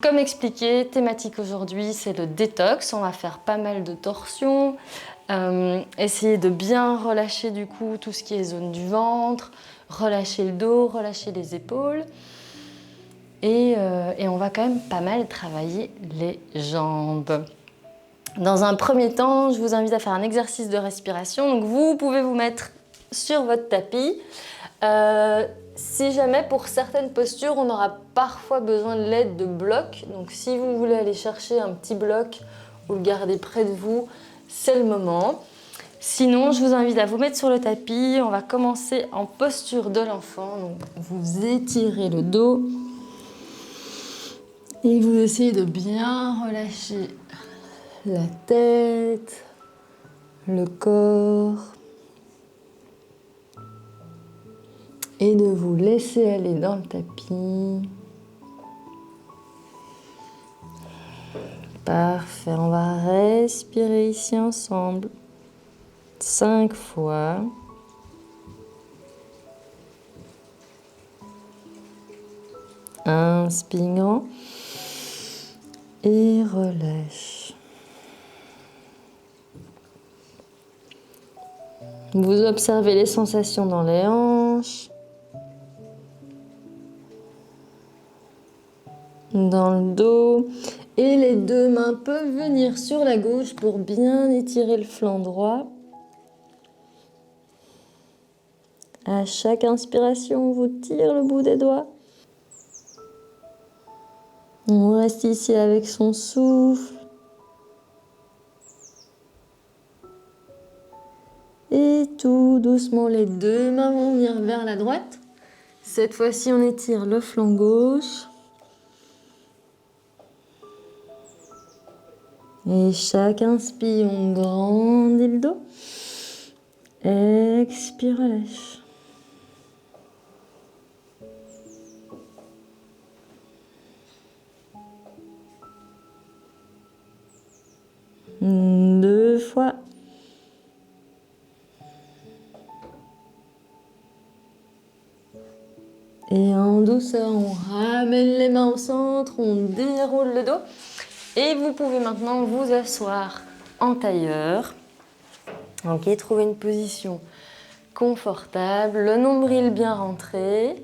Comme expliqué, thématique aujourd'hui, c'est le détox. On va faire pas mal de torsions, essayer de bien relâcher du coup tout ce qui est zone du ventre, relâcher le dos, relâcher les épaules. Et on va quand même pas mal travailler les jambes. Dans un premier temps, je vous invite à faire un exercice de respiration. Donc vous pouvez vous mettre sur votre tapis. Si jamais pour certaines postures, on aura parfois besoin de l'aide de blocs. Donc si vous voulez aller chercher un petit bloc ou le garder près de vous, c'est le moment. Sinon, je vous invite à vous mettre sur le tapis. On va commencer en posture de l'enfant. Donc vous étirez le dos et vous essayez de bien relâcher la tête, le corps. Et de vous laisser aller dans le tapis. Parfait, on va respirer ici ensemble 5 fois. Inspirant et relâche. Vous observez les sensations dans les hanches, dans le dos, et les deux mains peuvent venir sur la gauche pour bien étirer le flanc droit. À chaque inspiration, on vous tire le bout des doigts. On reste ici avec son souffle. Et tout doucement, les deux mains vont venir vers la droite. Cette fois-ci, on étire le flanc gauche. Et chaque inspire, on grandit le dos. Expire, relâche. Deux fois. Et en douceur, on ramène les mains au centre, on déroule le dos. Et vous pouvez maintenant vous asseoir en tailleur. Ok, trouvez une position confortable, le nombril bien rentré.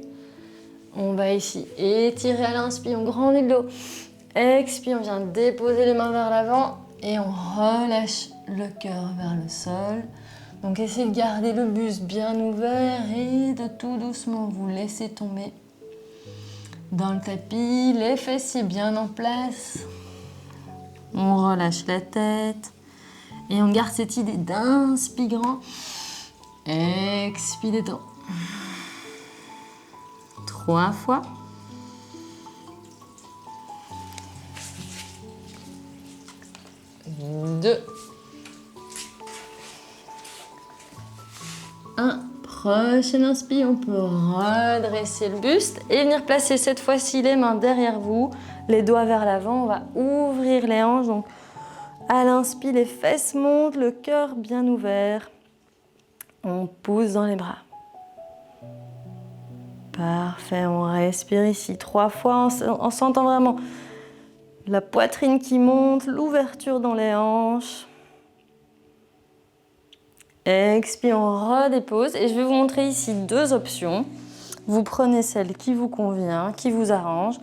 On va ici étirer à l'inspire, on grandit le dos. Expire, on vient déposer les mains vers l'avant et on relâche le cœur vers le sol. Donc essayez de garder le buste bien ouvert et de tout doucement vous laisser tomber dans le tapis, les fessiers bien en place. On relâche la tête et on garde cette idée d'inspirant. Expire détend. 3 fois. 2. 1. Prochaine inspire, on peut redresser le buste et venir placer cette fois-ci les mains derrière vous, les doigts vers l'avant. On va ouvrir les hanches. Donc, à l'inspire, les fesses montent, le cœur bien ouvert. On pousse dans les bras. Parfait, on respire ici 3 fois en sentant vraiment la poitrine qui monte, l'ouverture dans les hanches. Expire, on redépose. Et je vais vous montrer ici 2 options. Vous prenez celle qui vous convient, qui vous arrange.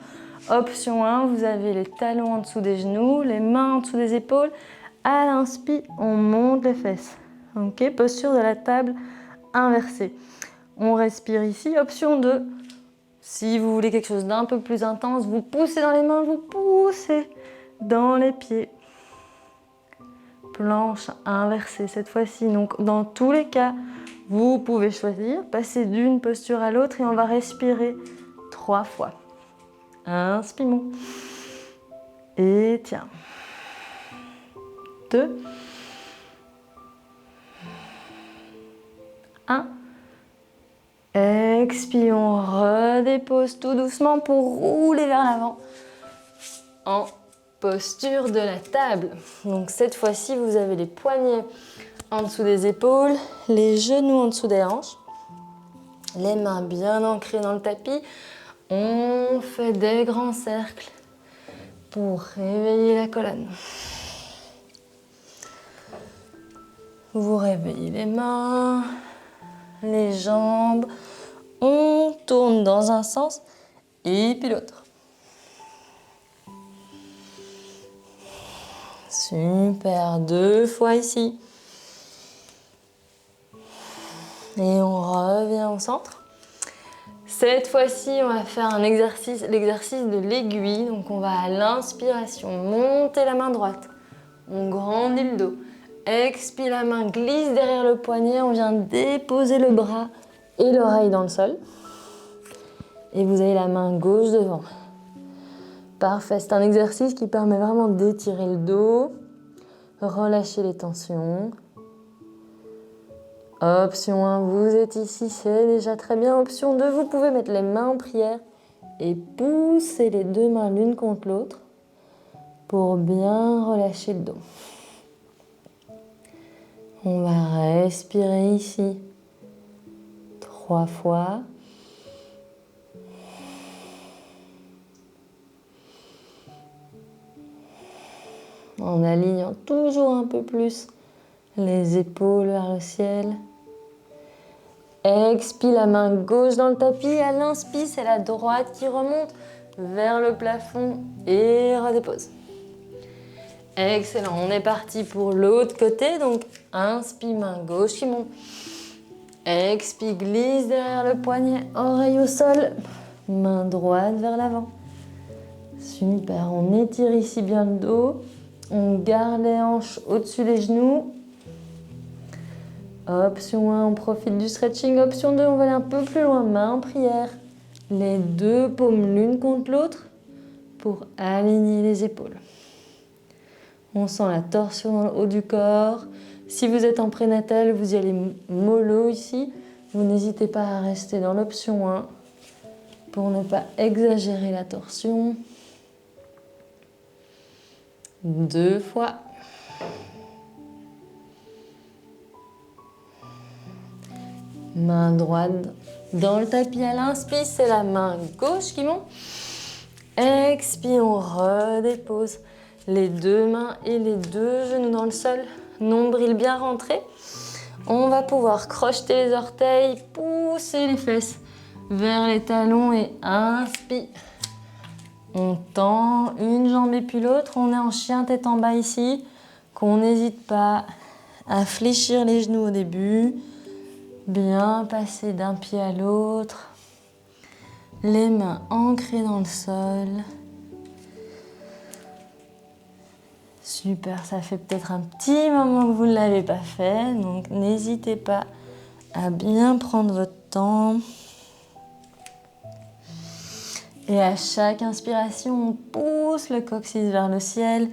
Option 1, vous avez les talons en dessous des genoux, les mains en dessous des épaules. À l'inspire, on monte les fesses. Ok, posture de la table inversée. On respire ici. Option 2, si vous voulez quelque chose d'un peu plus intense, vous poussez dans les mains, vous poussez dans les pieds. Planche inversée cette fois-ci. Donc dans tous les cas, vous pouvez choisir, passer d'une posture à l'autre et on va respirer 3 fois. Inspirons. Et tiens. 2. 1. Expire, on redépose tout doucement pour rouler vers l'avant en posture de la table. Donc cette fois-ci, vous avez les poignets en dessous des épaules, les genoux en dessous des hanches, les mains bien ancrées dans le tapis. On fait des grands cercles pour réveiller la colonne. Vous réveillez les mains, les jambes. On tourne dans un sens et puis l'autre. Super, 2 fois ici. Et on revient au centre. Cette fois-ci, on va faire un exercice, l'exercice de l'aiguille. Donc on va à l'inspiration monter la main droite. On grandit le dos. Expire, la main glisse derrière le poignet. On vient déposer le bras et l'oreille dans le sol. Et vous avez la main gauche devant. Parfait, c'est un exercice qui permet vraiment d'étirer le dos, relâcher les tensions. Option 1, vous êtes ici, c'est déjà très bien. Option 2, vous pouvez mettre les mains en prière et pousser les 2 mains l'une contre l'autre pour bien relâcher le dos. On va respirer ici 3 fois. En alignant toujours un peu plus les épaules vers le ciel. Expire, la main gauche dans le tapis. À l'inspire, c'est la droite qui remonte vers le plafond et redépose. Excellent, on est parti pour l'autre côté. Donc, inspire, main gauche qui monte. Expire, glisse derrière le poignet, oreille au sol. Main droite vers l'avant. Super, on étire ici bien le dos. On garde les hanches au-dessus des genoux. Option 1, on profite du stretching. Option 2, on va aller un peu plus loin, main en prière. Les 2 paumes l'une contre l'autre pour aligner les épaules. On sent la torsion dans le haut du corps. Si vous êtes en prénatal, vous y allez mollo ici. Vous n'hésitez pas à rester dans l'option 1 pour ne pas exagérer la torsion. 2 fois. Main droite dans le tapis à l'inspire, c'est la main gauche qui monte. Expire, on redépose les 2 mains et les 2 genoux dans le sol. Nombril bien rentré. On va pouvoir crocheter les orteils, pousser les fesses vers les talons et inspire. On tend une jambe et puis l'autre. On est en chien tête en bas ici. Qu'on n'hésite pas à fléchir les genoux au début. Bien passer d'un pied à l'autre. Les mains ancrées dans le sol. Super, ça fait peut-être un petit moment que vous ne l'avez pas fait. Donc n'hésitez pas à bien prendre votre temps. Et à chaque inspiration, on pousse le coccyx vers le ciel.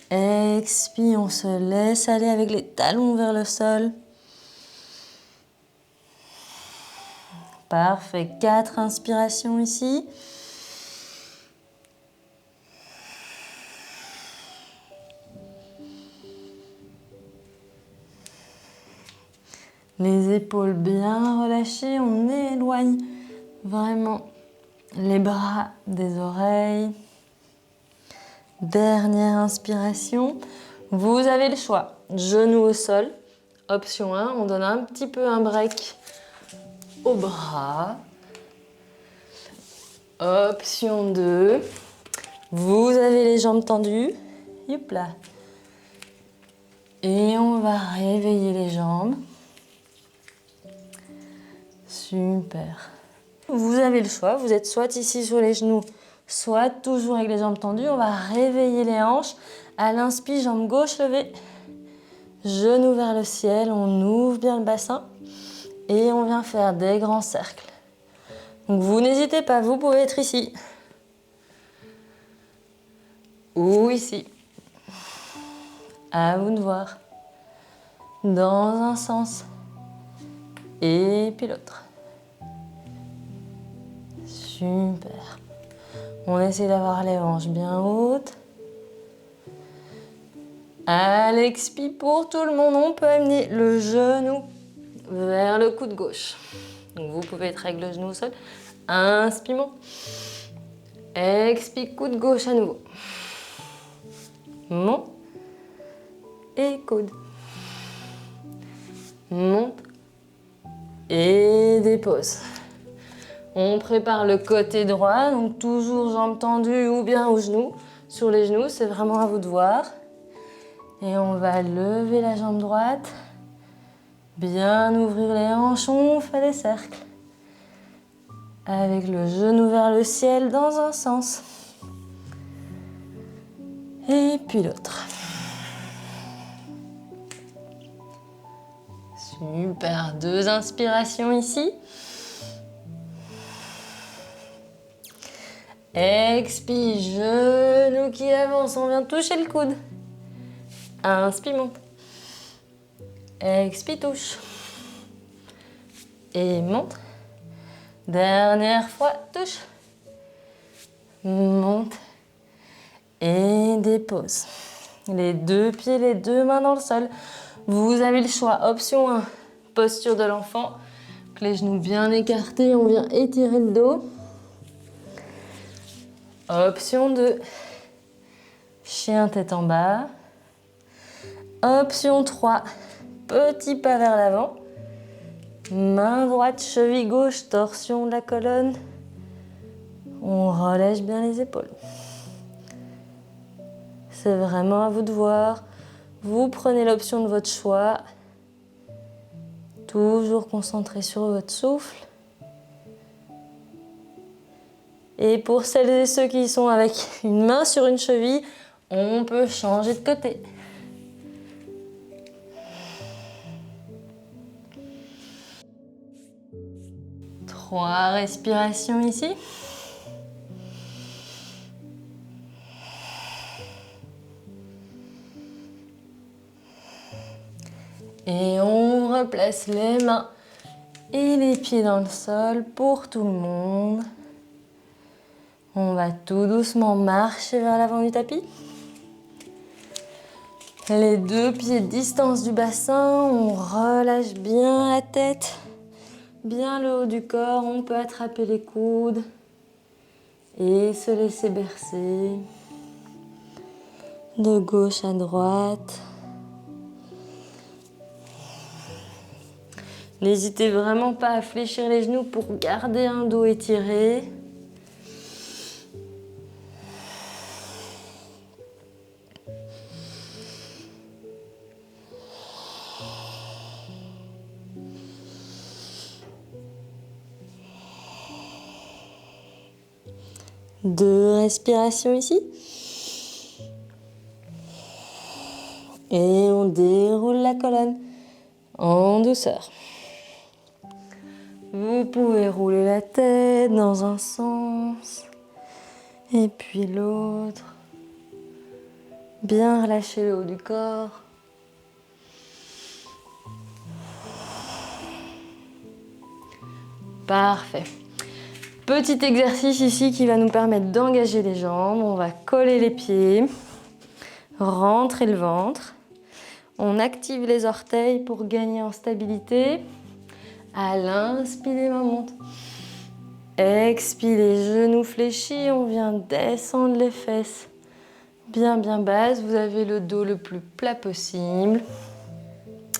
Expire, on se laisse aller avec les talons vers le sol. Parfait, 4 inspirations ici. Les épaules bien relâchées, on éloigne vraiment les bras des oreilles. Dernière inspiration. Vous avez le choix. Genoux au sol. Option 1, on donne un petit peu un break au bras. Option 2, vous avez les jambes tendues. Hop là. Et on va réveiller les jambes. Super. Vous avez le choix, vous êtes soit ici sur les genoux, soit toujours avec les jambes tendues. On va réveiller les hanches. À l'inspire, jambe gauche levée. Genoux vers le ciel, on ouvre bien le bassin. Et on vient faire des grands cercles. Donc vous n'hésitez pas, vous pouvez être ici. Ou ici. À vous de voir. Dans un sens. Et puis l'autre. Super. On essaie d'avoir les hanches bien hautes. À l'expire pour tout le monde, on peut amener le genou vers le coude gauche. Donc vous pouvez être avec le genou au sol. Inspire. Expire, coude gauche à nouveau. monte et coude. Monte et dépose. On prépare le côté droit, donc toujours jambes tendues ou bien aux genoux. Sur les genoux, c'est vraiment à vous de voir. Et on va lever la jambe droite, bien ouvrir les hanches, on fait des cercles. Avec le genou vers le ciel dans un sens. Et puis l'autre. Super, 2 inspirations ici. Expire, genou qui avance, on vient toucher le coude. Inspire, monte. Expire, touche. Et monte. Dernière fois, touche. Monte. Et dépose. Les 2 pieds, les 2 mains dans le sol. Vous avez le choix. Option 1, posture de l'enfant. Les genoux bien écartés, on vient étirer le dos. Option 2, chien tête en bas. Option 3, petit pas vers l'avant. Main droite, cheville gauche, torsion de la colonne. On relève bien les épaules. C'est vraiment à vous de voir. Vous prenez l'option de votre choix. Toujours concentré sur votre souffle. Et pour celles et ceux qui sont avec une main sur une cheville, on peut changer de côté. Trois respirations ici. Et on replace les mains et les pieds dans le sol pour tout le monde. On va tout doucement marcher vers l'avant du tapis. Les 2 pieds distance du bassin, on relâche bien la tête, bien le haut du corps, on peut attraper les coudes et se laisser bercer de gauche à droite. N'hésitez vraiment pas à fléchir les genoux pour garder un dos étiré. Deux respirations ici. Et on déroule la colonne en douceur. Vous pouvez rouler la tête dans un sens et puis l'autre. Bien relâcher le haut du corps. Parfait. Petit exercice ici qui va nous permettre d'engager les jambes. On va coller les pieds, rentrer le ventre. On active les orteils pour gagner en stabilité. À l'inspire, les mains montent. Expire, les genoux fléchis. On vient descendre les fesses bien basses. Vous avez le dos le plus plat possible.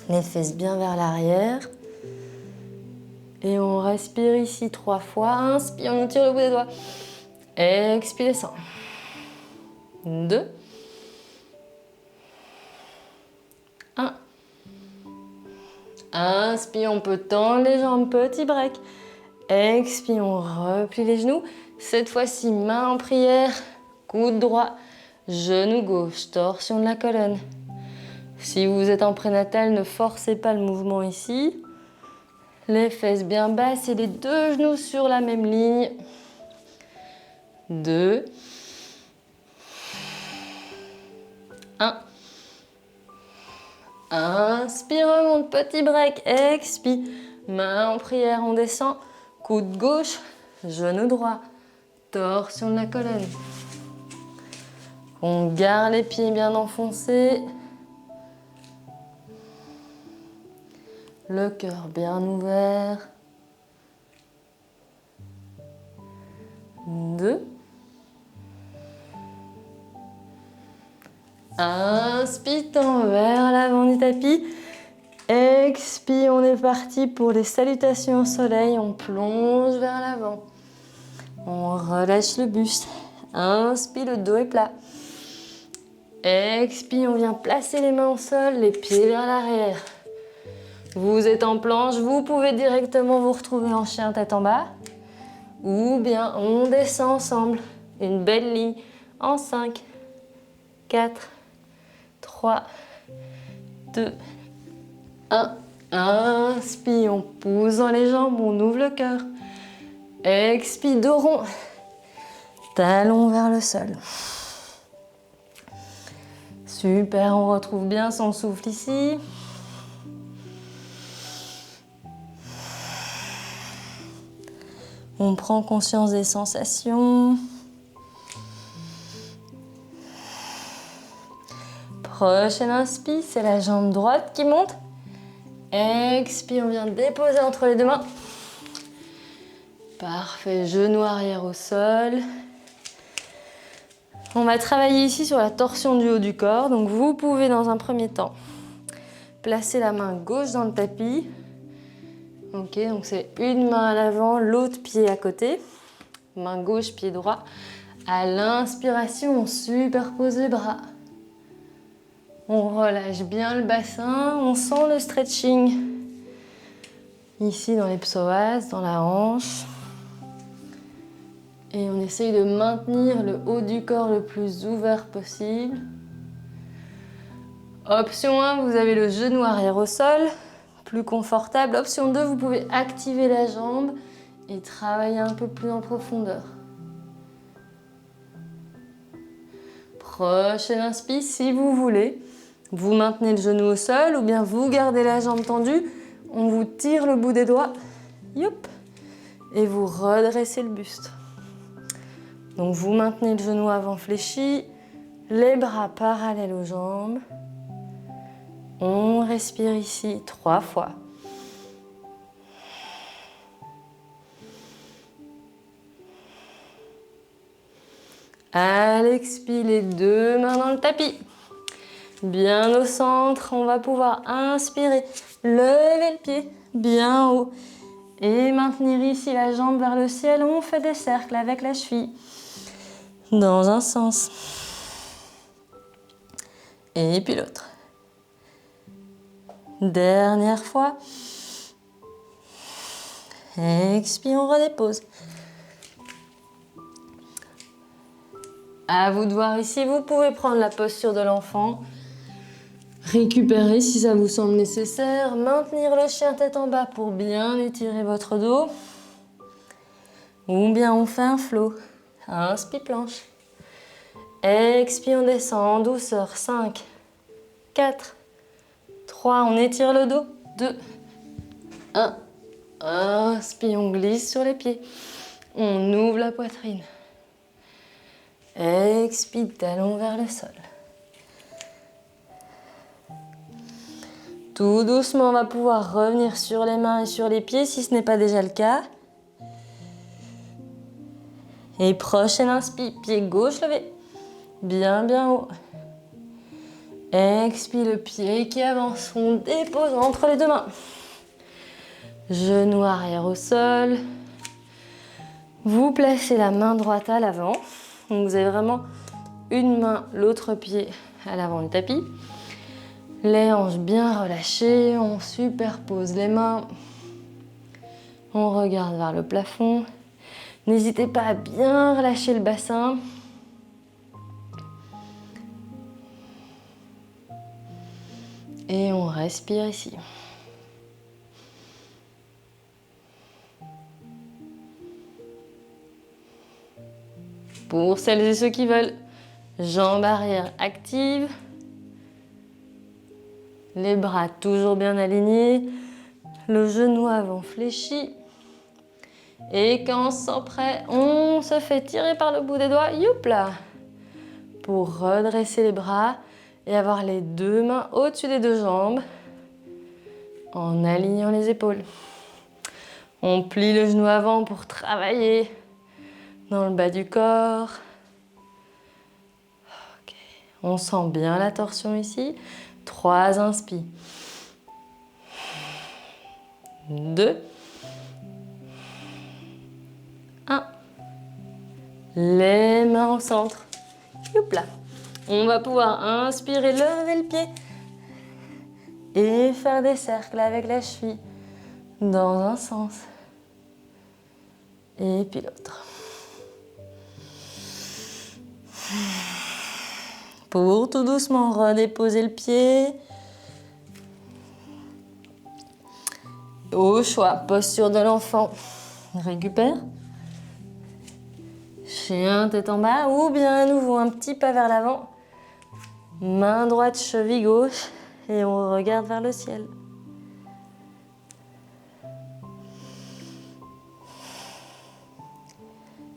Les fesses bien vers l'arrière. Et on respire ici 3 fois. Inspire, on tire le bout des doigts. Expire, descend. 2. 1. Inspire, on peut tendre les jambes, petit break. Expire, on replie les genoux. Cette fois-ci, main en prière, coude droit, genou gauche, torsion de la colonne. Si vous êtes en prénatal, ne forcez pas le mouvement ici. Les fesses bien basses et les 2 genoux sur la même ligne. 2. 1. Inspire, remonte, petit break, expire. Main en prière, on descend. Coude gauche, genou droit, torsion de la colonne. On garde les pieds bien enfoncés. Le cœur bien ouvert. 2. Inspire, tends vers l'avant du tapis. Expire, on est parti pour les salutations au soleil. On plonge vers l'avant. On relâche le buste. Inspire, le dos est plat. Expire, on vient placer les mains au sol, les pieds vers l'arrière. Vous êtes en planche, vous pouvez directement vous retrouver en chien tête en bas. Ou bien on descend ensemble. Une belle ligne en 5, 4, 3, 2, 1. Inspire, on pousse dans les jambes, on ouvre le cœur. Expire, dos rond. Talon vers le sol. Super, on retrouve bien son souffle ici. On prend conscience des sensations. Prochaine inspire, c'est la jambe droite qui monte. Expire, on vient déposer entre les deux mains. Parfait, genou arrière au sol. On va travailler ici sur la torsion du haut du corps. Donc vous pouvez dans un premier temps placer la main gauche dans le tapis. Ok, donc c'est une main à l'avant, l'autre pied à côté. Main gauche, pied droit. À l'inspiration, on superpose les bras. On relâche bien le bassin, on sent le stretching. Ici dans les psoas, dans la hanche. Et on essaye de maintenir le haut du corps le plus ouvert possible. Option 1, vous avez le genou arrière au sol, plus confortable. Option 2, vous pouvez activer la jambe et travailler un peu plus en profondeur. Prochaine inspire, si vous voulez, vous maintenez le genou au sol ou bien vous gardez la jambe tendue. On vous tire le bout des doigts, youp, et vous redressez le buste. Donc vous maintenez le genou avant fléchi, les bras parallèles aux jambes. On respire ici 3 fois. À l'expire, les deux mains dans le tapis. Bien au centre, on va pouvoir inspirer, lever le pied bien haut. Et maintenir ici la jambe vers le ciel, on fait des cercles avec la cheville. Dans un sens. Et puis l'autre. Dernière fois. Expire, on redépose. À vous de voir ici, vous pouvez prendre la posture de l'enfant. Récupérer si ça vous semble nécessaire. Maintenir le chien tête en bas pour bien étirer votre dos. Ou bien on fait un flow. Inspire planche. Expire, on descend en douceur. 5, 4, 3, on étire le dos. 2, 1. Inspire, on glisse sur les pieds. On ouvre la poitrine. Expire, talon vers le sol. Tout doucement, on va pouvoir revenir sur les mains et sur les pieds si ce n'est pas déjà le cas. Et prochaine inspire, pied gauche levé. Bien, bien haut. Expire, le pied qui avance. On dépose entre les deux mains. Genou arrière au sol. Vous placez la main droite à l'avant. Donc vous avez vraiment une main, l'autre pied à l'avant du tapis. Les hanches bien relâchées. On superpose les mains. On regarde vers le plafond. N'hésitez pas à bien relâcher le bassin. Et on respire ici. Pour celles et ceux qui veulent, jambes arrière actives. Les bras toujours bien alignés. Le genou avant fléchi. Et quand on se sent prêt, on se fait tirer par le bout des doigts. Youp là! Pour redresser les bras et avoir les deux mains au-dessus des deux jambes en alignant les épaules. On plie le genou avant pour travailler dans le bas du corps. Okay. On sent bien la torsion ici. 3 inspires. 2. 1. Les mains au centre. Youp là. On va pouvoir inspirer, lever le pied. Et faire des cercles avec la cheville. Dans un sens. Et puis l'autre. Pour tout doucement redéposer le pied. Au choix, posture de l'enfant. Récupère. Chien tête en bas. Ou bien à nouveau un petit pas vers l'avant. Main droite, cheville gauche. Et on regarde vers le ciel.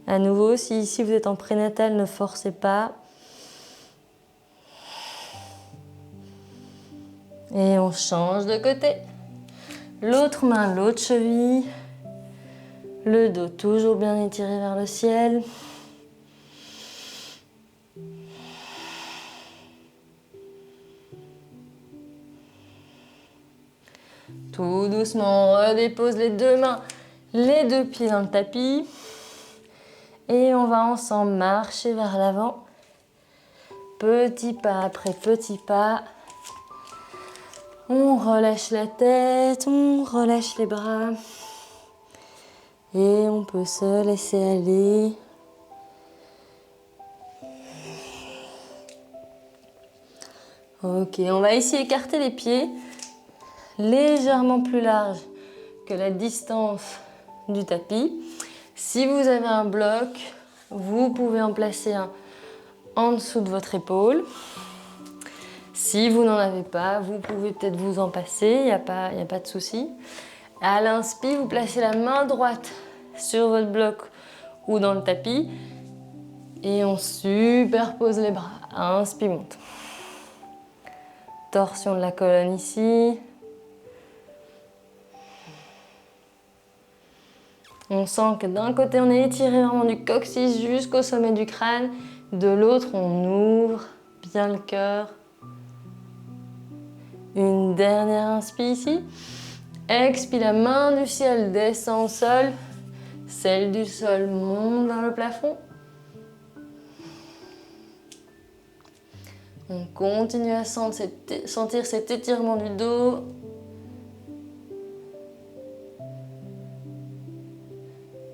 À nouveau, si ici vous êtes en prénatal, ne forcez pas. Et on change de côté. L'autre main, l'autre cheville. Le dos toujours bien étiré vers le ciel. Tout doucement, on redépose les 2 mains, les 2 pieds dans le tapis. Et on va ensemble marcher vers l'avant. Petit pas après petit pas. On relâche la tête, on relâche les bras. Et on peut se laisser aller. Ok, on va ici écarter les pieds légèrement plus large que la distance du tapis. Si vous avez un bloc, vous pouvez en placer un en dessous de votre épaule. Si vous n'en avez pas, vous pouvez peut-être vous en passer, il n'y a pas de souci. À l'inspire, vous placez la main droite sur votre bloc ou dans le tapis et on superpose les bras. Inspire, monte. Torsion de la colonne ici. On sent que d'un côté, on est étiré vraiment du coccyx jusqu'au sommet du crâne. De l'autre, on ouvre bien le cœur. Une dernière inspire ici. Expire, la main du ciel descend au sol. Celle du sol monte vers le plafond. On continue à sentir cet étirement du dos.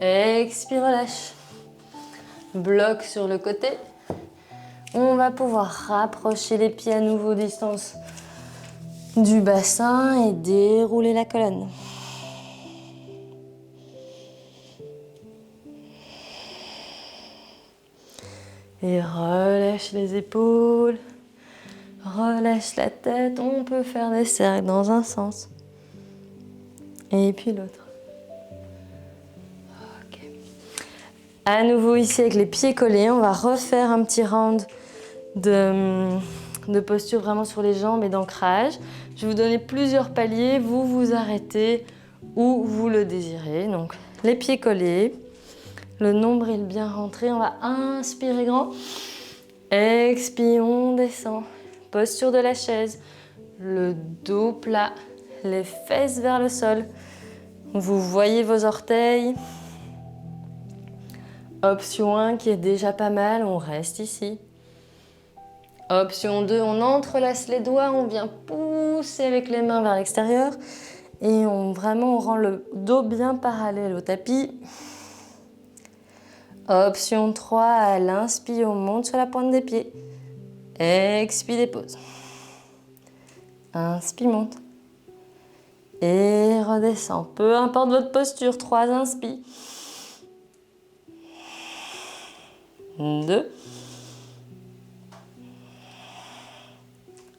Expire, relâche. Bloc sur le côté. On va pouvoir rapprocher les pieds à nouveau distance du bassin et dérouler la colonne. Et relâche les épaules. Relâche la tête. On peut faire des cercles dans un sens. Et puis l'autre. À nouveau ici avec les pieds collés, on va refaire un petit round de posture vraiment sur les jambes et d'ancrage. Je vais vous donner plusieurs paliers, vous vous arrêtez où vous le désirez. Donc les pieds collés, le nombril bien rentré, on va inspirer grand, expire, on descend. Posture de la chaise, le dos plat, les fesses vers le sol. Vous voyez vos orteils. Option 1 qui est déjà pas mal, on reste ici. Option 2, on entrelace les doigts, on vient pousser avec les mains vers l'extérieur et on rend le dos bien parallèle au tapis. Option 3, à l'inspire, on monte sur la pointe des pieds. Expire, dépose. Inspire, monte. Et redescend. Peu importe votre posture, 3 inspires. 2.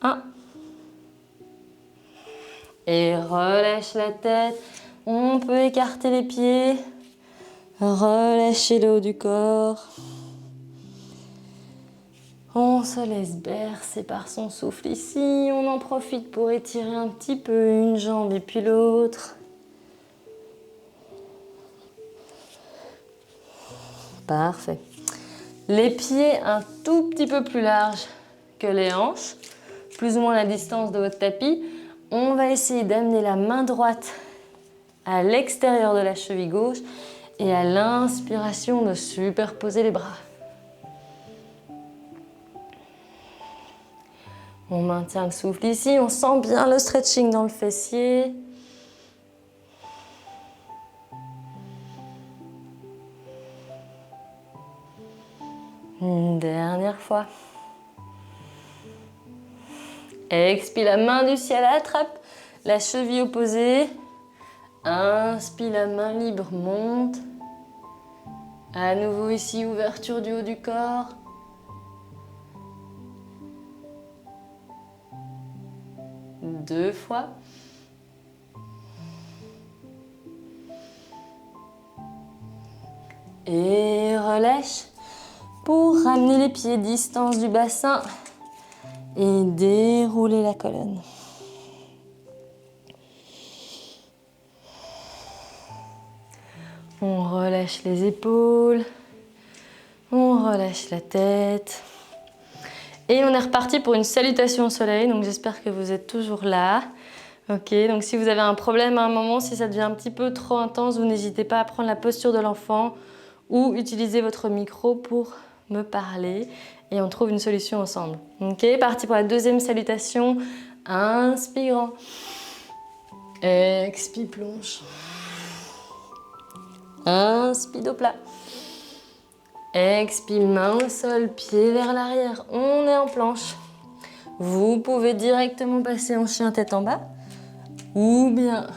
1. Et relâche la tête. On peut écarter les pieds. Relâcher le haut du corps. On se laisse bercer par son souffle ici. On en profite pour étirer un petit peu une jambe et puis l'autre. Parfait. Les pieds un tout petit peu plus larges que les hanches, plus ou moins la distance de votre tapis. On va essayer d'amener la main droite à l'extérieur de la cheville gauche et à l'inspiration de superposer les bras. On maintient le souffle ici, on sent bien le stretching dans le fessier. Une dernière fois. Expire, la main du ciel attrape la cheville opposée. Inspire, la main libre monte. À nouveau ici, ouverture du haut du corps. Deux fois. Et relâche pour ramener les pieds distance du bassin et dérouler la colonne. On relâche les épaules, on relâche la tête. Et on est reparti pour une salutation au soleil, donc j'espère que vous êtes toujours là. Ok, donc si vous avez un problème à un moment, si ça devient un petit peu trop intense, vous n'hésitez pas à prendre la posture de l'enfant ou utiliser votre micro pour me parler et on trouve une solution ensemble. Ok, parti pour la deuxième salutation. Inspirant. Expire, plonge. Inspire, dos plat. Expire, main au sol, pied vers l'arrière. On est en planche. Vous pouvez directement passer en chien tête en bas ou bien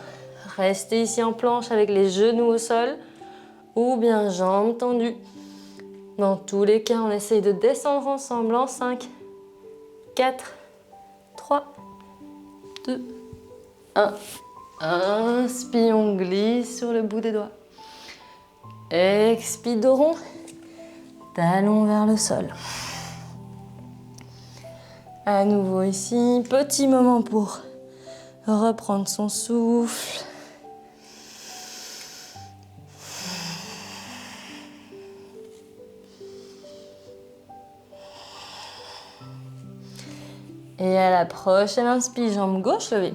rester ici en planche avec les genoux au sol ou bien jambes tendues. Dans tous les cas, on essaye de descendre ensemble en 5, 4, 3, 2, 1. Inspire, on glisse sur le bout des doigts. Expire, dos rond. Talon vers le sol. À nouveau ici, petit moment pour reprendre son souffle. Et à la prochaine inspire, jambe gauche levée.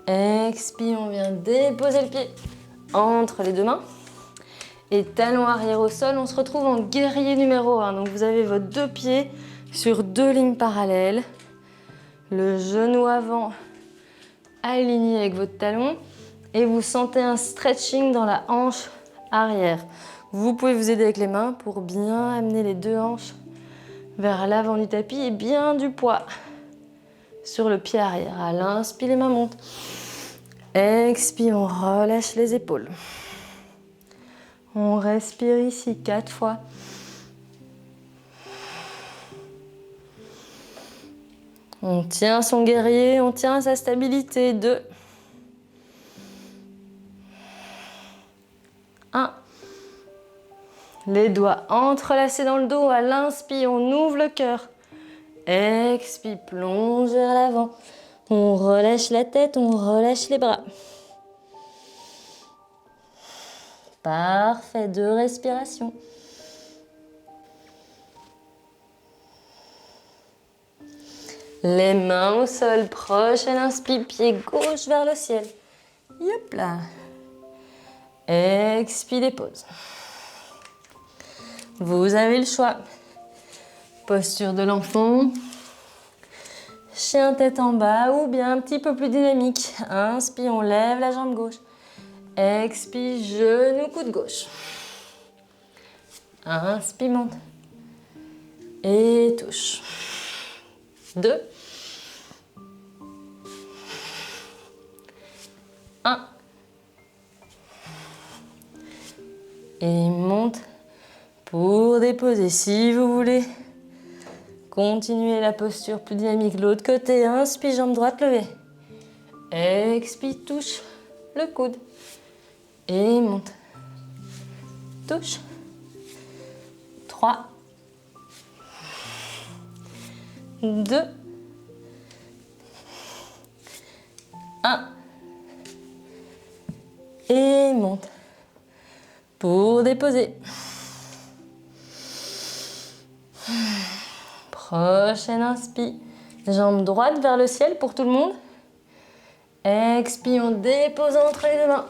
Expire, on vient déposer le pied entre les deux mains. Et talon arrière au sol, on se retrouve en guerrier numéro 1. Donc vous avez vos deux pieds sur deux lignes parallèles. Le genou avant aligné avec votre talon. Et vous sentez un stretching dans la hanche arrière. Vous pouvez vous aider avec les mains pour bien amener les deux hanches vers l'avant du tapis et bien du poids sur le pied arrière. À l'inspire, les mains montent. Expire, on relâche les épaules. On respire ici 4 fois. On tient son guerrier, on tient sa stabilité. 2. 1. Les doigts entrelacés dans le dos. À l'inspire, on ouvre le cœur. Expire, plonge vers l'avant. On relâche la tête, on relâche les bras. Parfait, 2 respirations. Les mains au sol, prochaine inspire, pied gauche vers le ciel. Yop là. Expire, dépose. Vous avez le choix. Posture de l'enfant. Chien tête en bas ou bien un petit peu plus dynamique. Inspire, on lève la jambe gauche. Expire, genou, coude gauche. Inspire, monte. Et touche. 2. 1. Et monte pour déposer. Si vous voulez continuer la posture plus dynamique de l'autre côté, inspire, jambe droite levée. Expire, touche le coude. Et monte. Touche. 3. 2. 1. Et monte. Pour déposer. Prochaine inspi. Jambe droite vers le ciel pour tout le monde. Expi, on dépose entre les deux mains.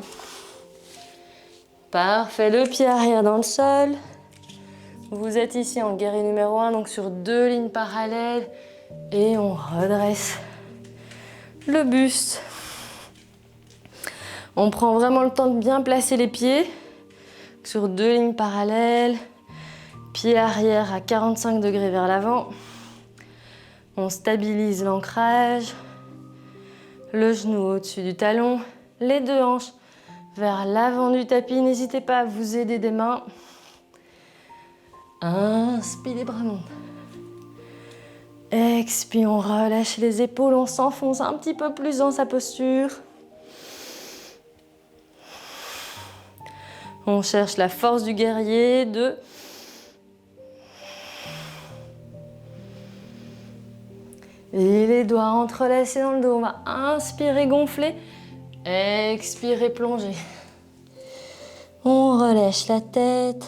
Parfait, le pied arrière dans le sol. Vous êtes ici en guerrier numéro 1, donc sur 2 lignes parallèles. Et on redresse le buste. On prend vraiment le temps de bien placer les pieds sur 2 lignes parallèles. Pied arrière à 45 degrés vers l'avant. On stabilise l'ancrage. Le genou au-dessus du talon. Les 2 hanches vers l'avant du tapis. N'hésitez pas à vous aider des mains. Inspire, les bras montent. Expire, on relâche les épaules. On s'enfonce un petit peu plus dans sa posture. On cherche la force du guerrier. 2. Et les doigts entrelacés dans le dos. On va inspirer, gonfler. Expirer, plonger. On relâche la tête.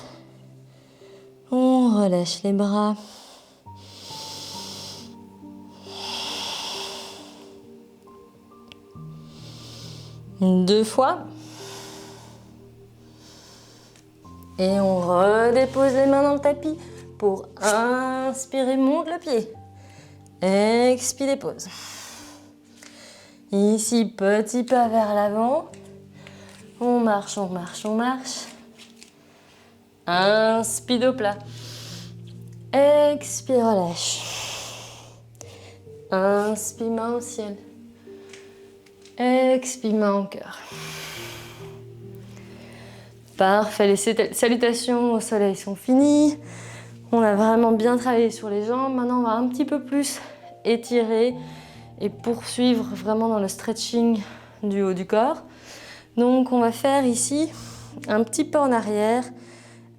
On relâche les bras. Deux fois. Et on redépose les mains dans le tapis pour inspirer, monte le pied. Expire, dépose. Ici, petit pas vers l'avant. On marche, on marche, on marche. Inspire, dos plat. Expire, relâche. Inspire, main au ciel. Expire, main au cœur. Parfait, les salutations au soleil sont finies. On a vraiment bien travaillé sur les jambes. Maintenant, on va un petit peu plus étirer et poursuivre vraiment dans le stretching du haut du corps. Donc, on va faire ici un petit pas en arrière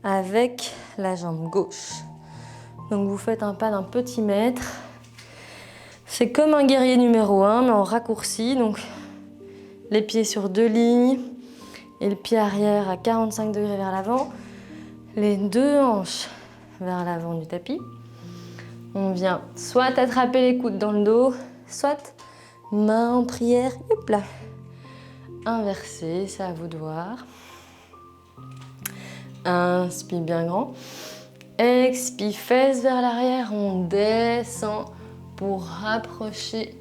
avec la jambe gauche. Donc, vous faites un pas d'un petit mètre. C'est comme un guerrier numéro 1, mais en raccourci. Donc, les pieds sur 2 lignes. Et le pied arrière à 45 degrés vers l'avant. Les 2 hanches vers l'avant du tapis. On vient soit attraper les coudes dans le dos, soit main en prière, hop là. Inversé, c'est à vous de voir. Inspire bien grand. Expire, fesses vers l'arrière. On descend pour rapprocher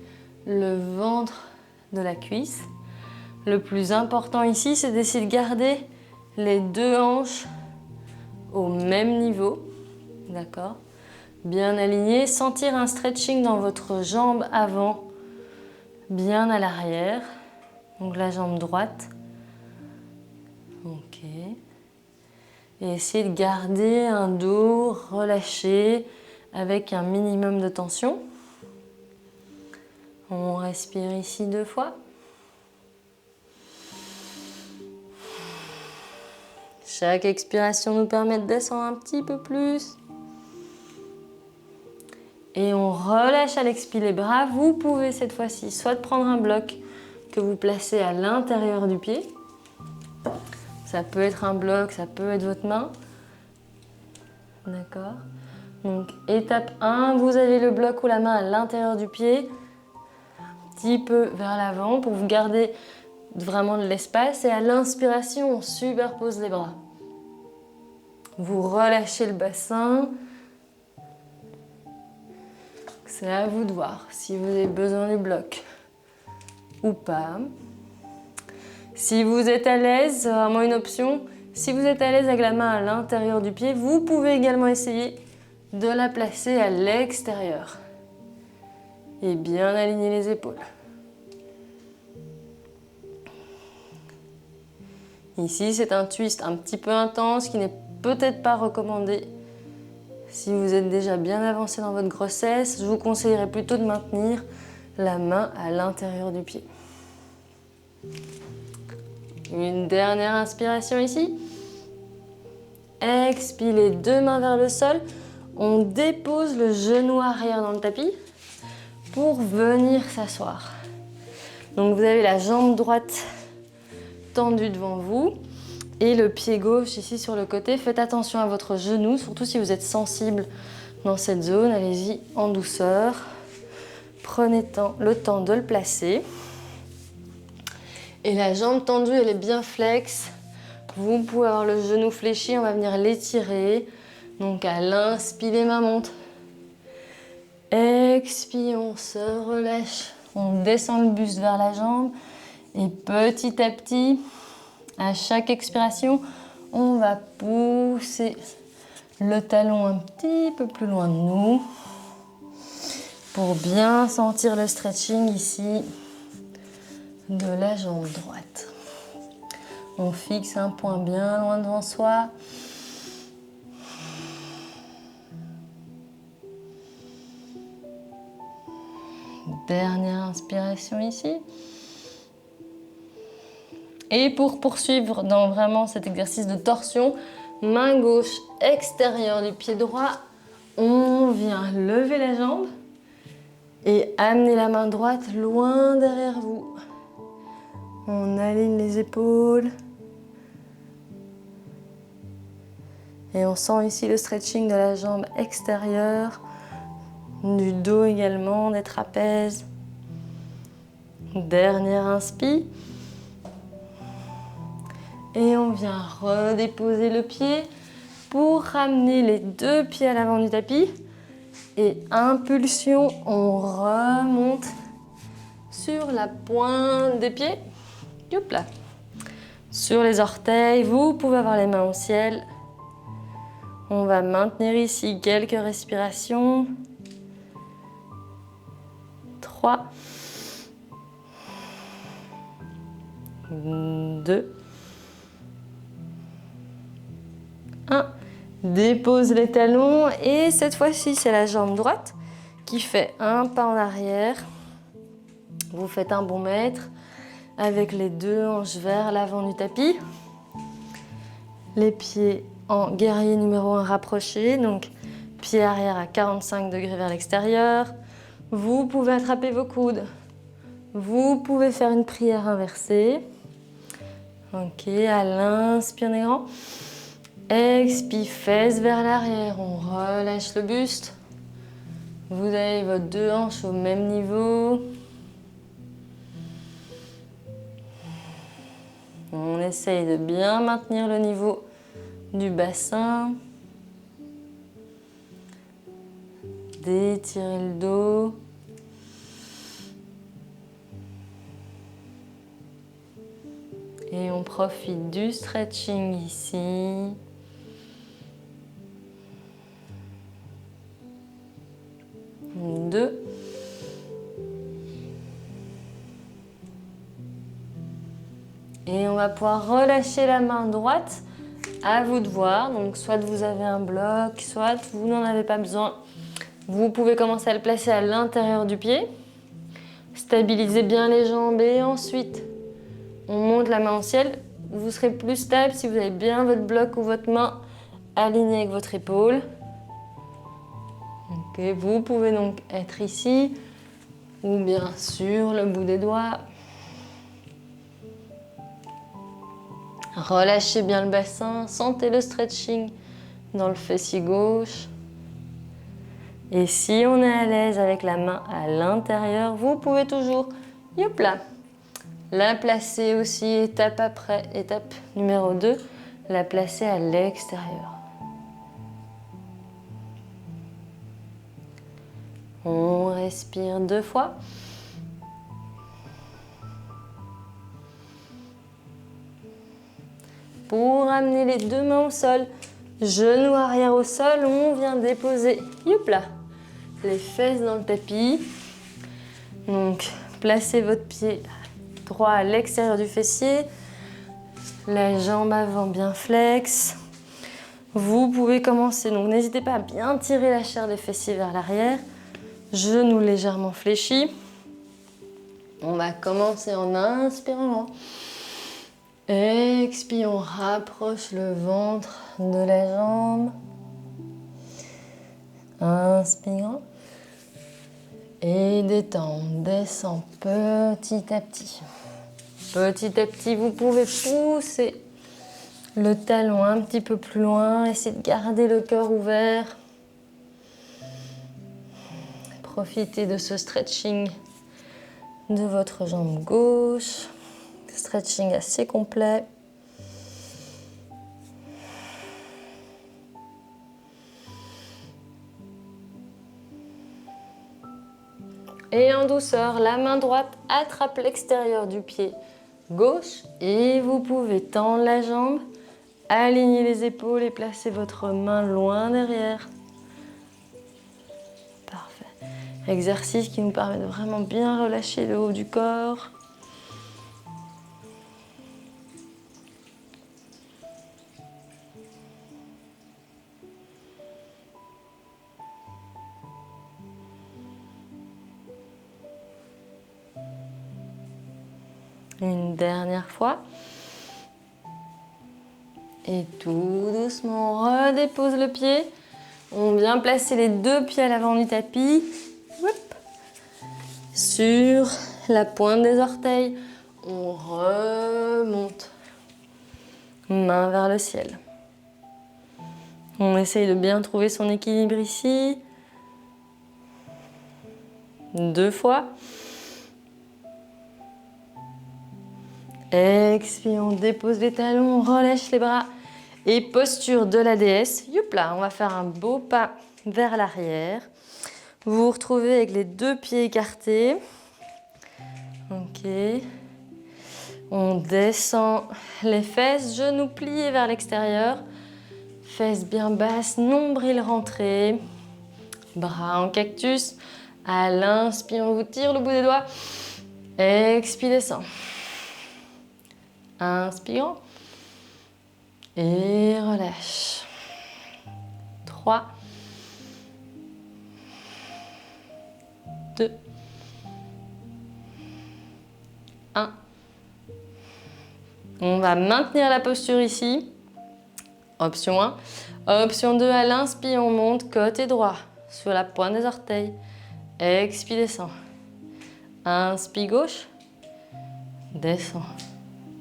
le ventre de la cuisse. Le plus important ici, c'est d'essayer de garder les 2 hanches au même niveau. D'accord ? Bien aligné. Sentir un stretching dans votre jambe avant, bien à l'arrière. Donc la jambe droite. Ok. Et essayez de garder un dos relâché avec un minimum de tension. On respire ici 2 fois. Chaque expiration nous permet de descendre un petit peu plus. Et on relâche à l'expire les bras. Vous pouvez cette fois-ci soit prendre un bloc que vous placez à l'intérieur du pied. Ça peut être un bloc, ça peut être votre main. D'accord ? Donc étape 1, vous avez le bloc ou la main à l'intérieur du pied. Un petit peu vers l'avant pour vous garder vraiment de l'espace. Et à l'inspiration, on superpose les bras. Vous relâchez le bassin. C'est à vous de voir si vous avez besoin du bloc ou pas. Si vous êtes à l'aise, c'est vraiment une option. Si vous êtes à l'aise avec la main à l'intérieur du pied, vous pouvez également essayer de la placer à l'extérieur. Et bien aligner les épaules. Ici, c'est un twist un petit peu intense qui n'est peut-être pas recommandé. Si vous êtes déjà bien avancé dans votre grossesse, je vous conseillerais plutôt de maintenir la main à l'intérieur du pied. Une dernière inspiration ici. Expire les 2 mains vers le sol. On dépose le genou arrière dans le tapis pour venir s'asseoir. Donc vous avez la jambe droite tendue devant vous et le pied gauche ici sur le côté. Faites attention à votre genou, surtout si vous êtes sensible dans cette zone, allez-y en douceur. Prenez le temps de le placer. Et la jambe tendue, elle est bien flex. Vous pouvez avoir le genou fléchi, on va venir l'étirer. Donc à l'inspire, les mains montent. Expire, on se relâche. On descend le buste vers la jambe. Et petit à petit, à chaque expiration, on va pousser le talon un petit peu plus loin de nous pour bien sentir le stretching ici de la jambe droite. On fixe un point bien loin devant soi. Dernière inspiration ici. Et pour poursuivre dans vraiment cet exercice de torsion, main gauche extérieure du pied droit, on vient lever la jambe et amener la main droite loin derrière vous. On aligne les épaules. Et on sent ici le stretching de la jambe extérieure, du dos également, des trapèzes. Dernière inspire. Et on vient redéposer le pied pour ramener les deux pieds à l'avant du tapis. Et impulsion, on remonte sur la pointe des pieds. Hop là. Sur les orteils, vous pouvez avoir les mains au ciel. On va maintenir ici quelques respirations. 3, 2, 1. Dépose les talons et cette fois-ci, c'est la jambe droite qui fait un pas en arrière. Vous faites un bon mètre avec les deux hanches vers l'avant du tapis. Les pieds en guerrier numéro 1 rapprochés, donc pied arrière à 45 degrés vers l'extérieur. Vous pouvez attraper vos coudes. Vous pouvez faire une prière inversée. Ok, à l'inspire, on est grand. Expire, fesses vers l'arrière, on relâche le buste. Vous avez vos deux hanches au même niveau. On essaye de bien maintenir le niveau du bassin. D'étirer le dos. Et on profite du stretching ici. Deux. Et on va pouvoir relâcher la main droite. À vous de voir. Donc soit vous avez un bloc, soit vous n'en avez pas besoin. Vous pouvez commencer à le placer à l'intérieur du pied. Stabilisez bien les jambes et ensuite on monte la main au ciel. Vous serez plus stable si vous avez bien votre bloc ou votre main alignée avec votre épaule. Okay, vous pouvez donc être ici ou bien sur le bout des doigts. Relâchez bien le bassin, sentez le stretching dans le fessier gauche. Et si on est à l'aise avec la main à l'intérieur, vous pouvez toujours, hop là, la placer aussi étape après, étape numéro 2, la placer à l'extérieur. On respire 2 fois. Pour amener les deux mains au sol, genou arrière au sol, on vient déposer, hop là, les fesses dans le tapis. Donc, placez votre pied droit à l'extérieur du fessier, la jambe avant bien flex. Vous pouvez commencer, donc n'hésitez pas à bien tirer la chair des fessiers vers l'arrière, genou légèrement fléchi. On va commencer en inspirant. Expire, on rapproche le ventre de la jambe. Inspirant. Et détend, on descend petit à petit. Petit à petit, vous pouvez pousser le talon un petit peu plus loin. Essayez de garder le cœur ouvert. Profitez de ce stretching de votre jambe gauche. Stretching assez complet. Et en douceur, la main droite attrape l'extérieur du pied gauche et vous pouvez tendre la jambe, aligner les épaules et placer votre main loin derrière. Parfait. Exercice qui nous permet de vraiment bien relâcher le haut du corps. Une dernière fois. Et tout doucement, on redépose le pied. On vient placer les deux pieds à l'avant du tapis. Hop. Sur la pointe des orteils, on remonte. Main vers le ciel. On essaye de bien trouver son équilibre ici. 2 fois. Expire, on dépose les talons, on relâche les bras. Et posture de la déesse. Youp là, on va faire un beau pas vers l'arrière. Vous vous retrouvez avec les deux pieds écartés. Ok. On descend les fesses, genoux pliés vers l'extérieur. Fesses bien basses, nombril rentré. Bras en cactus. À l'inspire, on vous tire le bout des doigts. Expire, descend. Inspirant. Et relâche. 3, 2, 1. On va maintenir la posture ici. Option 1. Option 2, à l'inspire, on monte côté droit sur la pointe des orteils. Expire, descend. Inspire gauche. Descend.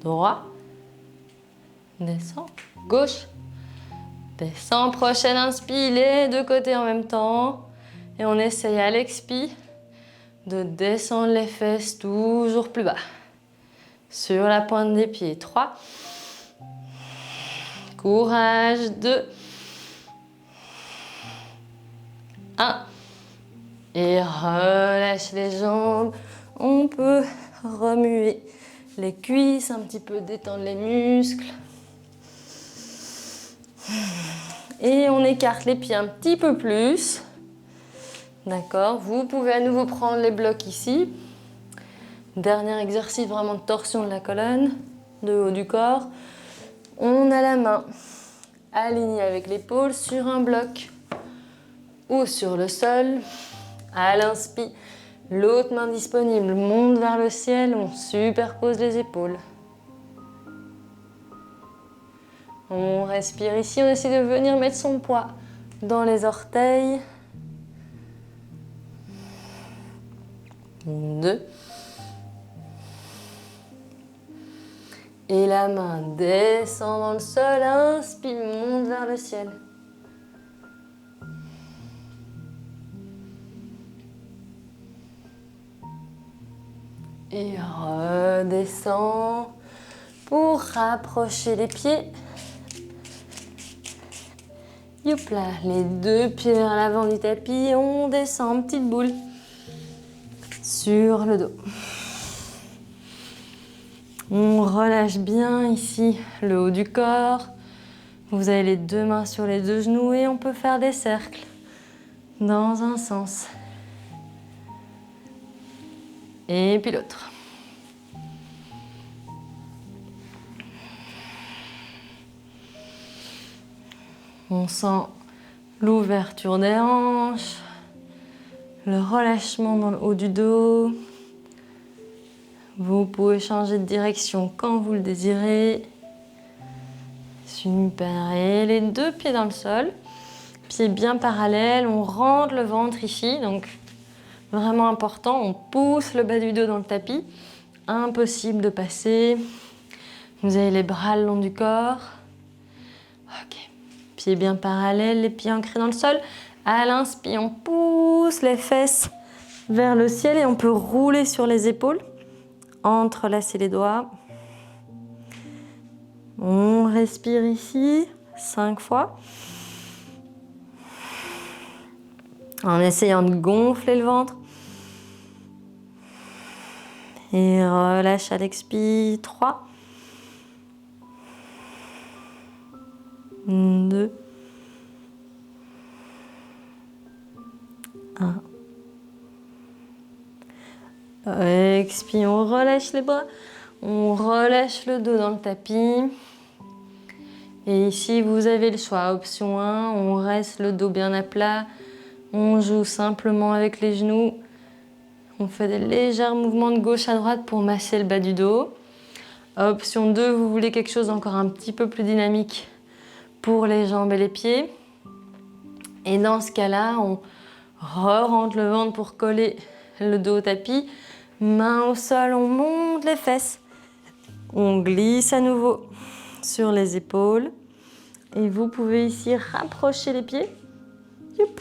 Droit. Descend. Gauche. Descend. Prochaine inspire, les deux côtés en même temps. Et on essaye à l'expire de descendre les fesses toujours plus bas. Sur la pointe des pieds. 3. Courage. 2. 1. Et relâche les jambes. On peut remuer les cuisses, un petit peu détendre les muscles. Et on écarte les pieds un petit peu plus. D'accord, vous pouvez à nouveau prendre les blocs ici. Dernier exercice vraiment de torsion de la colonne, de haut du corps. On a la main alignée avec l'épaule sur un bloc ou sur le sol. À l'inspire, l'autre main disponible monte vers le ciel, on superpose les épaules. On respire ici, on essaie de venir mettre son poids dans les orteils. 2. Et la main descend dans le sol, inspire, monte vers le ciel. Et redescend pour rapprocher les pieds. Youp là, les deux pieds vers l'avant du tapis, on descend, petite boule sur le dos. On relâche bien ici le haut du corps. Vous avez les deux mains sur les deux genoux et on peut faire des cercles dans un sens. Et puis l'autre. On sent l'ouverture des hanches, le relâchement dans le haut du dos. Vous pouvez changer de direction quand vous le désirez. Super. Et les deux pieds dans le sol, pieds bien parallèles. On rentre le ventre ici, donc vraiment important. On pousse le bas du dos dans le tapis. Impossible de passer. Vous avez les bras le long du corps. Ok. Pieds bien parallèles, les pieds ancrés dans le sol. À l'inspire, on pousse les fesses vers le ciel et on peut rouler sur les épaules, entrelacer les doigts. On respire ici 5 fois. En essayant de gonfler le ventre. Et relâche à l'expire. 3, 2, 1. Expire, on relâche les bras. On relâche le dos dans le tapis. Et ici, vous avez le choix. Option 1, on reste le dos bien à plat. On joue simplement avec les genoux. On fait des légers mouvements de gauche à droite pour masser le bas du dos. Option 2, vous voulez quelque chose d'encore un petit peu plus dynamique pour les jambes et les pieds. Et dans ce cas-là, on re-rentre le ventre pour coller le dos au tapis. Main au sol, on monte les fesses. On glisse à nouveau sur les épaules. Et vous pouvez ici rapprocher les pieds. Youp,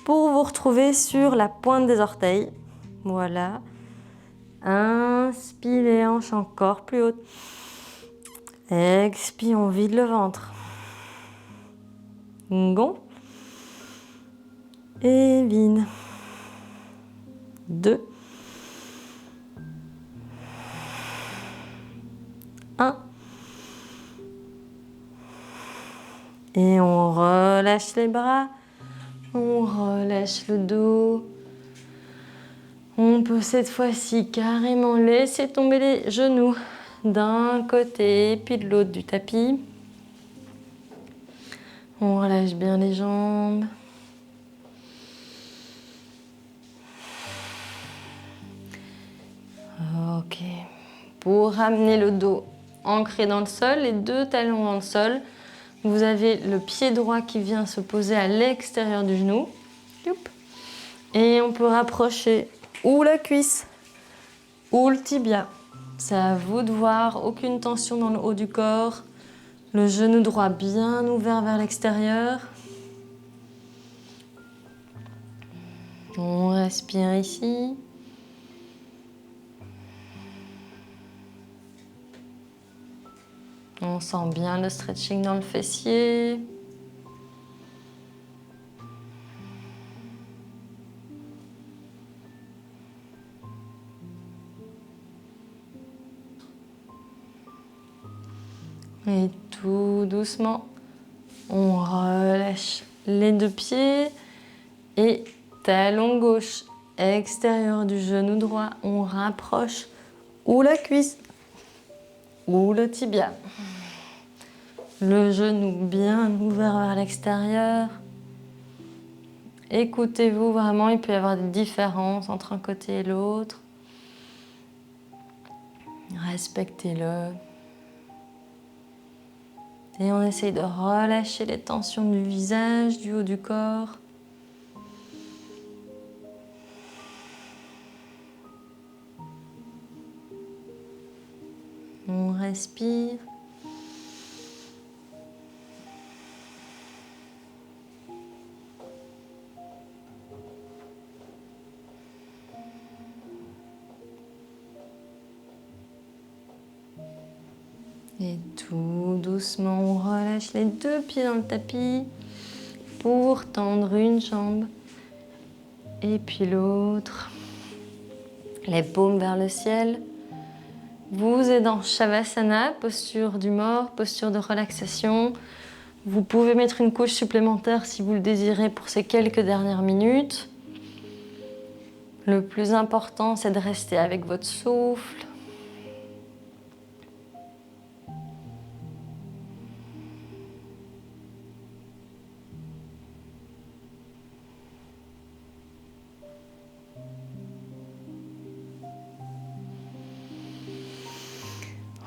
pour vous retrouver sur la pointe des orteils. Voilà. Inspire les hanches encore plus hautes. Expire, on vide le ventre. Gonfle. Et vide. 2. 1. Et on relâche les bras. On relâche le dos. On peut cette fois-ci carrément laisser tomber les genoux d'un côté puis de l'autre du tapis. On relâche bien les jambes. Ok. Pour ramener le dos ancré dans le sol, les 2 talons dans le sol, vous avez le pied droit qui vient se poser à l'extérieur du genou. Youp. Et on peut rapprocher ou la cuisse ou le tibia. C'est à vous de voir, aucune tension dans le haut du corps. Le genou droit bien ouvert vers l'extérieur. On respire ici. On sent bien le stretching dans le fessier. Et tout doucement, on relâche les 2 pieds et talon gauche extérieur du genou droit. On rapproche ou la cuisse ou le tibia. Le genou bien ouvert vers l'extérieur. Écoutez-vous vraiment, il peut y avoir des différences entre un côté et l'autre. Respectez-le. Et on essaye de relâcher les tensions du visage, du haut du corps. On respire. Et tout doucement, on relâche les 2 pieds dans le tapis pour tendre une jambe et puis l'autre. Les paumes vers le ciel. Vous êtes dans Shavasana, posture du mort, posture de relaxation. Vous pouvez mettre une couche supplémentaire si vous le désirez pour ces quelques dernières minutes. Le plus important, c'est de rester avec votre souffle.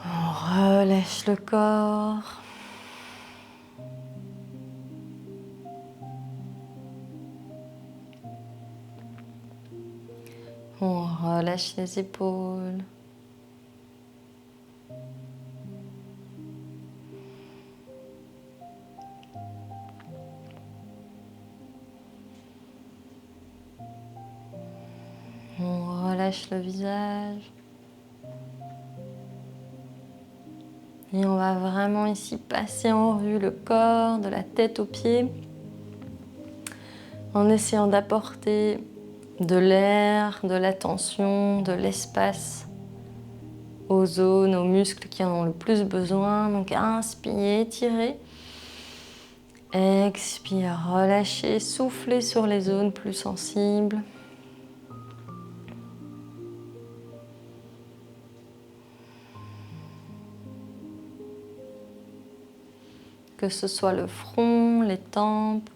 On relâche le corps. On relâche les épaules. relâche le visage. Et on va vraiment ici passer en revue le corps, de la tête aux pieds, en essayant d'apporter de l'air, de l'attention, de l'espace aux zones, aux muscles qui en ont le plus besoin. Donc inspirez, étirez. Expire, relâchez, soufflez sur les zones plus sensibles. Que ce soit le front, les tempes,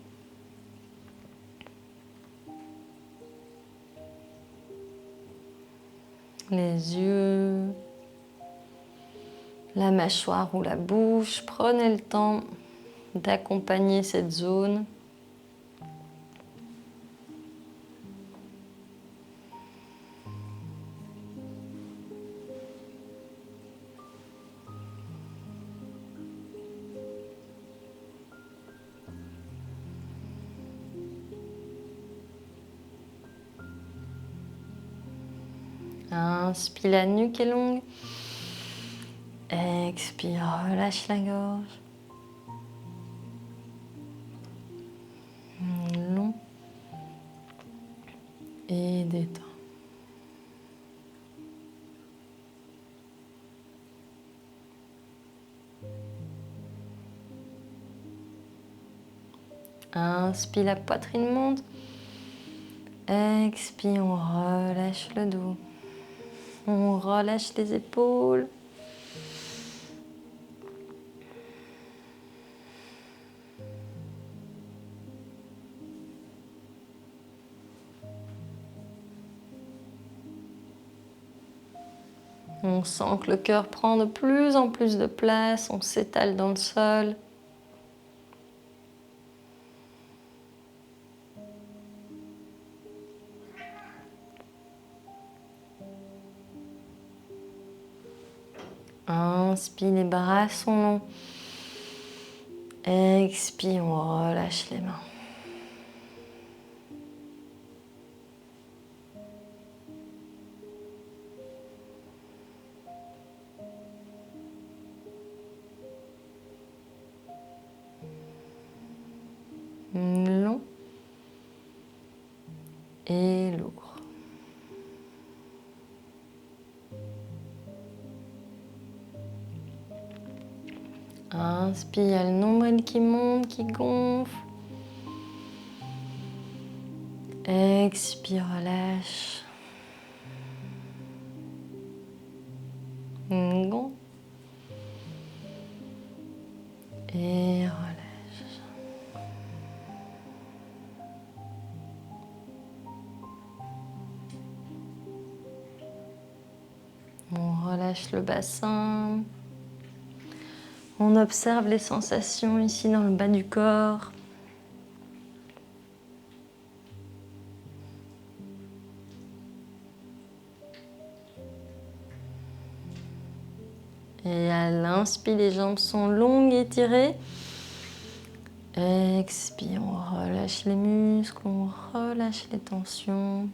les yeux, la mâchoire ou la bouche. Prenez le temps d'accompagner cette zone. Inspire, la nuque est longue. Expire, relâche la gorge. Long. Et détends. Inspire, la poitrine monte. Expire, on relâche le dos. On relâche les épaules. On sent que le cœur prend de plus en plus de place, on s'étale dans le sol. Inspire, les bras sont longs. Expire, on relâche les mains. Long et lourd. Inspire, il y a le nombril qui monte, qui gonfle. Expire, relâche. Gonfle. Et relâche. On relâche le bassin. On observe les sensations ici dans le bas du corps. Et à l'inspire, les jambes sont longues et étirées. Expire, on relâche les muscles, on relâche les tensions.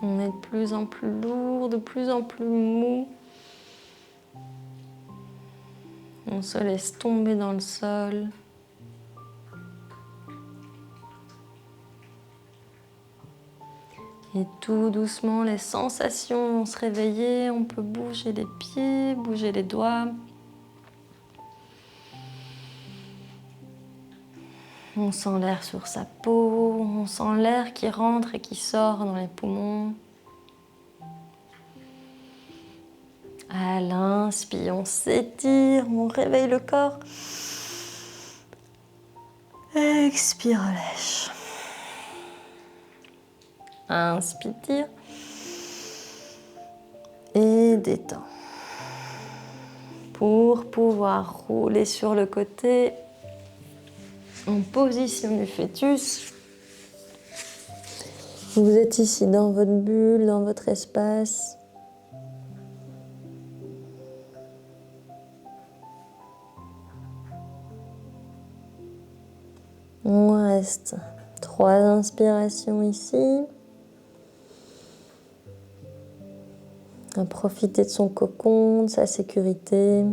On est de plus en plus lourd, de plus en plus mou. On se laisse tomber dans le sol. Et tout doucement, les sensations vont se réveiller. On peut bouger les pieds, bouger les doigts. On sent l'air sur sa peau, on sent l'air qui rentre et qui sort dans les poumons. À l'inspire, on s'étire, on réveille le corps. Expire, relâche. Inspire et détends. pour pouvoir rouler sur le côté en position du fœtus. Vous êtes ici dans votre bulle, dans votre espace. On reste 3 inspirations ici. À profiter de son cocon, de sa sécurité.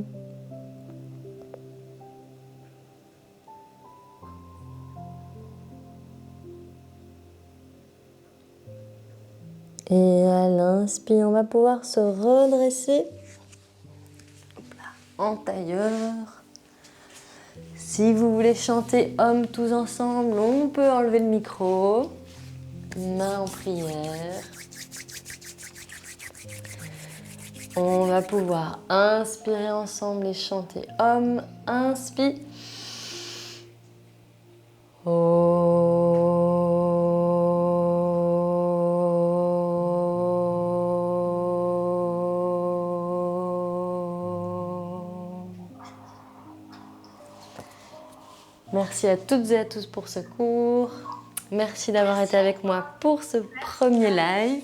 Et à l'inspire, on va pouvoir se redresser en tailleur. Si vous voulez chanter Om tous ensemble, on peut enlever le micro. Main en prière. On va pouvoir inspirer ensemble et chanter Om. Inspire. Merci à toutes et à tous pour ce cours. Merci d'avoir été avec moi pour ce premier live.